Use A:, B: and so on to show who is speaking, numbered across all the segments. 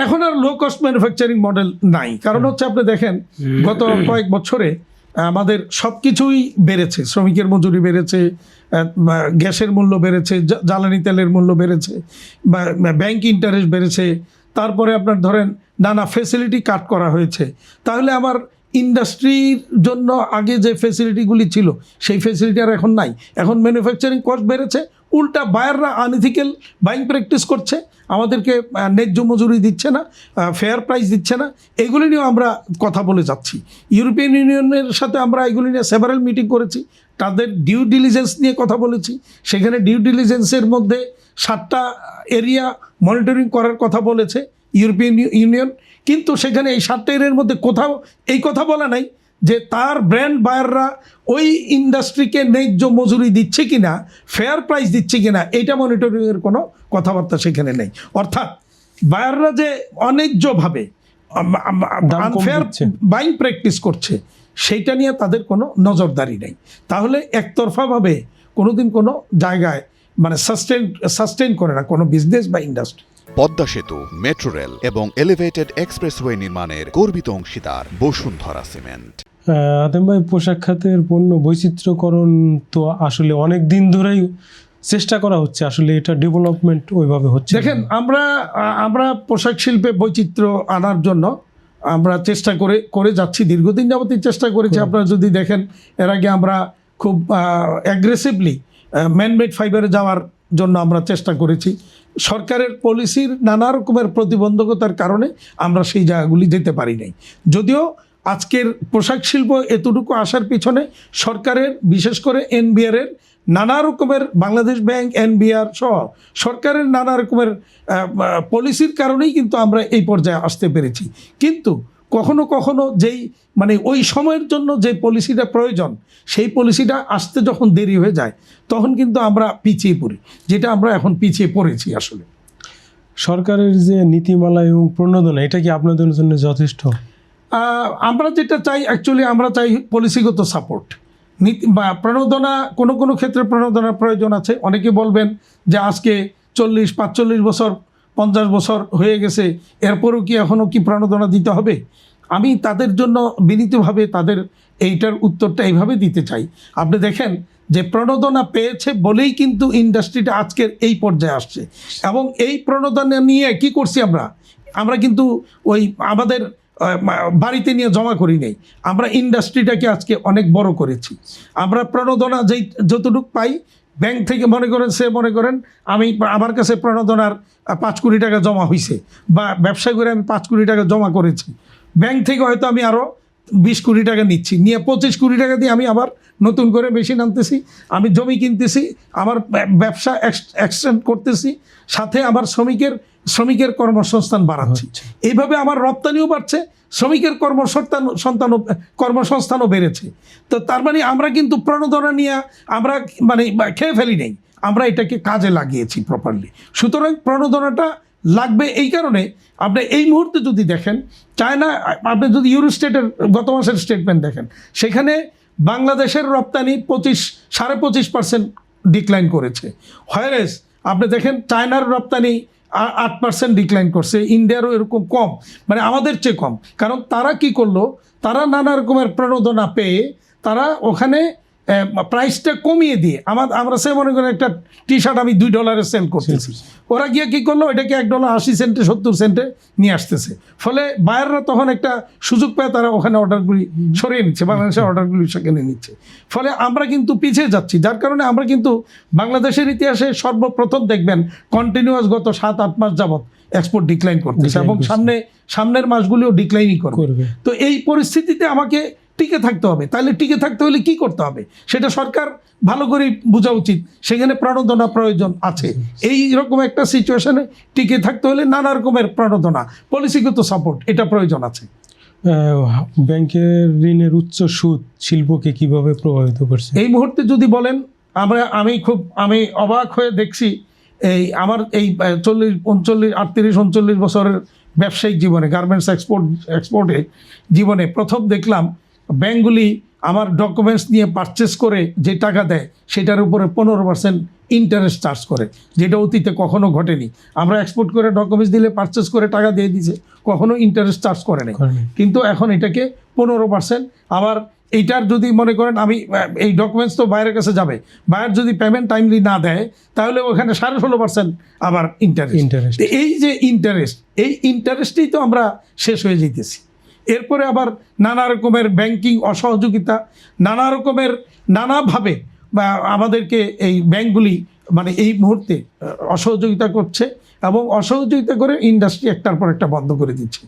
A: এখন আর low cost manufacturing model নাই, কারণ হচ্ছে আপনি দেখেন গত কয়েক বছরে আমাদের সব কিছুই বেড়েছে, শ্রমিকের মজুরি বেড়েছে, গ্যাসের মূল্য বেড়েছে, জ্বালানি তেলের মূল্য বেড়েছে, ব্যাংক ইন্টারেস্ট বেড়েছে, তারপরে আপনার ধরেন নানা ফেসিলিটি কাট করা হয়েছে। তাহলে আমার ইন্ডাস্ট্রির জন্য আগে যে ফেসিলিটিগুলি ছিল সেই ফেসিলিটি আর এখন নাই। এখন ম্যানুফ্যাকচারিং কস্ট বেড়েছে, উল্টা বায়াররা আনইথিক্যাল বাইং প্র্যাকটিস করছে, আমাদেরকে ন্যায্য মজুরি দিচ্ছে না, ফেয়ার প্রাইস দিচ্ছে না। এগুলি নিয়েও আমরা কথা বলে যাচ্ছি। ইউরোপিয়ান ইউনিয়নের সাথে আমরা এগুলি নিয়ে সেভারাল মিটিং করেছি, তাদের ডিউ ডিলিজেন্স নিয়ে কথা বলেছি। সেখানে ডিউ ডিলিজেন্সের মধ্যে 7টা এরিয়া মনিটরিং করার কথা বলেছে ইউরোপিয়ান ইউনিয়ন, কিন্তু সেখানে এই 7টা এরিয়ার মধ্যে কোথাও এই কথা বলা নাই যে তার ব্র্যান্ড বায়াররা ওই ইন্ডাস্ট্রিকে ন্যায্য মজুরি দিচ্ছে কিনা, ফেয়ার প্রাইস দিচ্ছে কিনা, এইটা মনিটরিংয়ের কোনো কথাবার্তা সেখানে নেই। অর্থাৎ বায়াররা যে অন্যায্যভাবে আনফেয়ার বাইং প্র্যাকটিস করছে সেইটা নিয়ে তাদের কোনো নজরদারি নেই। তাহলে একতরফাভাবে কোনোদিন কোনো জায়গায় মানে সাস্টেন করে না কোনো বিজনেস বা ইন্ডাস্ট্রি।
B: পদ্মা সেতু, মেট্রো রেল এবং এলিভেটেড এক্সপ্রেসওয়ে নির্মাণের গর্বিত অংশীদার বসুন্ধরা সিমেন্ট।
C: আদেম ভাই, পোশাক খাতের পণ্য বৈচিত্র্যকরণ তো আসলে অনেক দিন ধরেই চেষ্টা করা হচ্ছে, আসলে এটা ডেভেলপমেন্ট ওইভাবে হচ্ছে।
A: দেখেন, আমরা পোশাক শিল্পে বৈচিত্র্য আনার জন্য আমরা চেষ্টা করে যাচ্ছি, দীর্ঘদিন যাবতীয় চেষ্টা করেছি। আপনারা যদি দেখেন, এর আগে আমরা খুব অ্যাগ্রেসিভলি ম্যানমেড ফাইবারে যাওয়ার জন্য আমরা চেষ্টা করেছি। সরকারের পলিসির নানা রকমের প্রতিবন্ধকতার কারণে আমরা সেই জায়গাগুলি যেতে পারি নাই। যদিও আজকের পোশাক শিল্প এতটুকু আসার পিছনে সরকারের, বিশেষ করে এনবিআরের নানা রকমের, বাংলাদেশ ব্যাংক, এনবিআর সহ সরকারের নানা রকমের পলিসির কারণেই কিন্তু আমরা এই পর্যায়ে আসতে পেরেছি। কিন্তু কখনো কখনো যেই মানে ওই সময়ের জন্য যে পলিসিটা প্রয়োজন, সেই পলিসিটা আসতে যখন দেরি হয়ে যায় তখন কিন্তু আমরা পিছিয়ে পড়ি, যেটা আমরা এখন পিছিয়ে পড়েছি। আসলে
C: সরকারের যে নীতিমালা এবং প্রণোদনা, এটা কি আপনাদের জন্য যথেষ্ট?
A: আমরা যেটা চাই, অ্যাকচুয়ালি আমরা চাই পলিসিগত সাপোর্ট, নীতি বা প্রণোদনা। কোনো ক্ষেত্রে প্রণোদনার প্রয়োজন আছে। অনেকে বলবেন যে আজকে 40-45 বছর, 50 বছর হয়ে গেছে, এরপরও কি এখনও কি প্রণোদনা দিতে হবে? আমি তাদের জন্য বিনীতভাবে তাদের এইটার উত্তরটা এইভাবে দিতে চাই। আপনি দেখেন যে প্রণোদনা পেয়েছে বলেই কিন্তু ইন্ডাস্ট্রিটা আজকের এই পর্যায়ে আসছে। এবং এই প্রণোদনা নিয়ে কি করছি আমরা কিন্তু ওই আমাদের বাড়িতে নিয়ে জমা করি নেই, আমরা ইন্ডাস্ট্রিটাকে আজকে অনেক বড় করেছি। আমরা প্রণোদনা যতটুকু পাই ব্যাংক থেকে, মনে করেন আমার কাছে প্রণোদনার 5 কোটি টাকা জমা হয়েছে, বা ব্যবসা করে আমি 5 কোটি টাকা জমা করেছি, ব্যাংক থেকে হয়তো আমি আরও 20 কোটি টাকা নিচ্ছি, নিয়ে 25 কোটি টাকা দিয়ে আমি আবার নতুন করে মেশিন আনতেছি, আমি জমি কিনতেছি, আমার ব্যবসা এক্সটেন্ড করতেছি, সাথে আমার শ্রমিকের কর্মসংস্থান বাড়াচ্ছি। এইভাবে আমার রপ্তানিও বাড়ছে, শ্রমিকের কর্মসংস্থানও বেড়েছে। তো তার মানে আমরা কিন্তু প্রণোদনা নিয়ে আমরা মানে খেয়ে ফেলি নেই, আমরা এটাকে কাজে লাগিয়েছি প্রপারলি। সুতরাং প্রণোদনাটা লাগবে। এই কারণে আপনি এই মুহূর্তে যদি দেখেন, চায়না, আপনি যদি ইউরোস্টেটের গত মাসের স্টেটমেন্ট দেখেন, সেখানে বাংলাদেশের রপ্তানি 25.5% ডিক্লাইন করেছে। হোয়ারেস আপনি দেখেন চায়নার রপ্তানি 8% ডিক্লাইন করছে, ইন্ডিয়ারও এরকম কম, মানে আমাদের চেয়ে কম। কারণ তারা কি করলো, তারা নানা রকমের প্রণোদনা পেয়ে তারা ওখানে প্রাইসটা কমিয়ে দিয়ে আমরা সে মনে করেন একটা টি-শার্ট আমি $2 সেল করতেছি, ওরা গিয়ে কী করলো, এটাকে $1.80 70 নিয়ে আসতেছে। ফলে বায়াররা তখন একটা সুযোগ পায়, তারা ওখানে অর্ডারগুলি সরিয়ে নিচ্ছে, বাংলাদেশের অর্ডারগুলি সেখানে নিচ্ছে। ফলে আমরা কিন্তু পিছিয়ে যাচ্ছি, যার কারণে আমরা কিন্তু বাংলাদেশের ইতিহাসে সর্বপ্রথম দেখবেন কন্টিনিউয়াস গত 7-8 মাস যাবৎ এক্সপোর্ট ডিক্লাইন করতেছে, এবং সামনের মাসগুলিও ডিক্লাইনই করবে। তো এই পরিস্থিতিতে আমাকে টিকে থাকতে হবে। তাহলে টিকে থাকতে হলে কি করতে হবে, সেটা সরকার ভালো করে বোঝা উচিত। সেখানে প্রণোদনা প্রয়োজন আছে। এই রকম একটা সিচুয়েশনে টিকে থাকতে হলে নানা রকমের প্রণোদনা, পলিসিগত সাপোর্ট, এটা প্রয়োজন আছে।
C: ব্যাংকের ঋণের উচ্চ সুদ শিল্পকে কিভাবে প্রভাবিত করছে
A: এই মুহূর্তে যদি বলেন, আমি অবাক হয়ে দেখছি আমার এই 38-39 বছরের ব্যবসায়িক জীবনে, গার্মেন্টস এক্সপোর্টে জীবনে প্রথম দেখলাম ব্যাংকগুলি আমার ডকুমেন্টস নিয়ে পারচেস করে যে টাকা দেয় সেটার উপরে 15% ইন্টারেস্ট চার্জ করে, যেটা অতীতে কখনো ঘটেনি। আমরা এক্সপোর্ট করে ডকুমেন্টস দিলে পারচেস করে টাকা দিয়ে দিছে, কখনো ইন্টারেস্ট চার্জ করে নাই। কিন্তু এখন এটাকে 15%। আবার এইটার যদি মনে করেন আমি এই ডকুমেন্টস তো বাইরের কাছে যাবে, বাইরের যদি পেমেন্ট টাইমলি না দেয় তাহলে ওখানে 16.5% আবার ইন্টারেস্ট। এই যে ইন্টারেস্ট, এই ইন্টারেস্টেই তো আমরা শেষ হয়ে যেতেছি। এরপরে আবার নানা রকমের ব্যাংকিং অসহযোগিতা, নানা রকমের নানাভাবে বা আমাদেরকে এই ব্যাংকগুলি মানে এই মুহূর্তে অসহযোগিতা করছে, এবং অসহযোগিতা করে ইন্ডাস্ট্রি একটার পর একটা বন্ধ করে দিচ্ছে।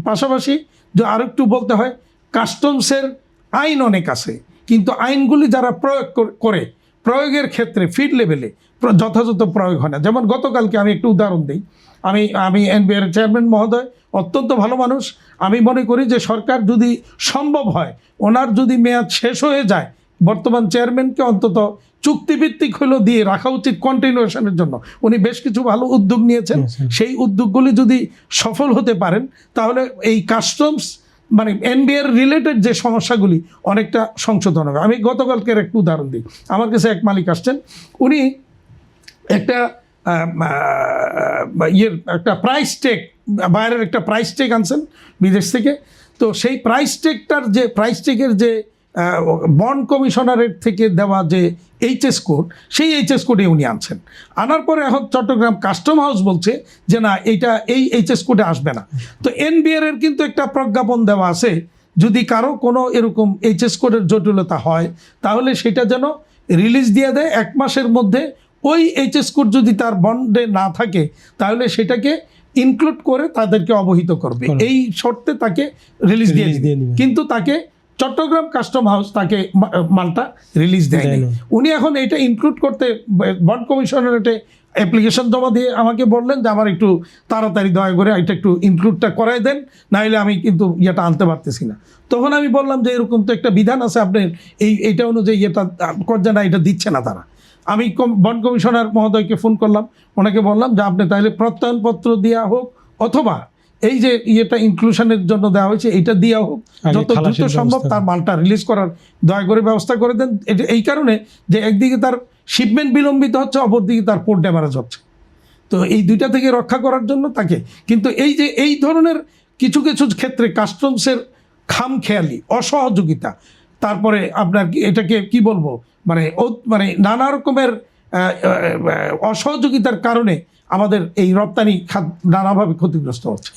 A: পাশাপাশি যে আরও একটু বলতে হয়, কাস্টমসের আইন অনেক আছে, কিন্তু আইনগুলি যারা প্রয়োগ করে প্রয়োগের ক্ষেত্রে ফিল্ড লেভেলে যথাযথ প্রয়োগ হয় না। যেমন গতকালকে আমি একটু উদাহরণ দিই, আমি এনবিআর চেয়ারম্যান মহোদয় অত্যন্ত ভালো মানুষ। আমি মনে করি যে সরকার যদি সম্ভব হয়, ওনার যদি মেয়াদ শেষ হয়ে যায়, বর্তমান চেয়ারম্যানকে অন্তত চুক্তিভিত্তিক হলেও দিয়ে রাখা উচিত কন্টিনিউশনের জন্য। উনি বেশ কিছু ভালো উদ্যোগ নিয়েছেন, সেই উদ্যোগগুলি যদি সফল হতে পারেন তাহলে এই কাস্টমস মানে এনবিআর রিলেটেড যে সমস্যাগুলি অনেকটা সংশোধন হবে। আমি গতকালকের একটু উদাহরণ দিই। আমার কাছে এক মালিক আসছেন, উনি একটা একটা প্রাইস টেগ, বাইরের একটা প্রাইস টেগ আনছেন বিদেশ থেকে। তো সেই প্রাইস টেগের যে বন্ড কমিশনারের থেকে দেওয়া যে এইচএস কোড, সেই এইচএস কোডে উনি আনছেন। আনার পরে এখন চট্টগ্রাম কাস্টম হাউস বলছে যে না, এই এইচএস কোডে আসবে না। তো এনবিআর এর কিন্তু একটা প্রজ্ঞাপন দেওয়া আছে, যদি কারো কোনো এরকম এইচএস কোডের জটিলতা হয় তাহলে সেটা যেন রিলিজ দিয়ে দেয় 1 মাসের মধ্যে। ওই এইচএস কোড যদি তার বন্ডে না থাকে তাহলে সেটাকে ইনক্লুড করে তাদেরকে অবহিত করবে, এই শর্তে তাকে রিলিজ দিয়ে দিবে। কিন্তু তাকে চট্টগ্রাম কাস্টম হাউস তাকে মালটা রিলিজ দেয়নি। উনি এখন এটা ইনক্লুড করতে বন্ড কমিশনারেটে অ্যাপ্লিকেশন জমা দিয়ে আমাকে বললেন যে আমার একটু তাড়াতাড়ি দয়া করে এটা একটু ইনক্লুডটা করাই দেন, নাহলে আমি কিন্তু ইয়েটা আনতে পারতেছি না। তখন আমি বললাম যে এরকম তো একটা বিধান আছে, আপনি এইটা অনুযায়ী এটা করছে না, এটা দিচ্ছে না তারা। আমি বন্ড কমিশনার মহোদয়কে ফোন করলাম, ওনাকে বললাম যে আপনি তাহলে প্রত্যয়নপত্র দেওয়া হোক, অথবা এই যে ইনক্লুশনের জন্য দেওয়া হয়েছে এইটা দেওয়া হোক, যত দ্রুত সম্ভব তার মালটা রিলিজ করার দয়া করে ব্যবস্থা করে দেন। এই কারণে যে একদিকে তার শিপমেন্ট বিলম্বিত হচ্ছে, অপরদিকে তার পোর্ট ড্যামেজ হচ্ছে। তো এই দুইটা থেকে রক্ষা করার জন্য তাকে, কিন্তু এই ধরনের কিছু ক্ষেত্রে কাস্টমসের খামখেয়ালি অসহযোগিতা, তারপরে আপনার এটাকে কি বলবো মানে নানা রকমের অসহযোগিতার কারণে আমাদের এই রপ্তানি খাত নানাভাবে ক্ষতিগ্রস্ত হচ্ছে।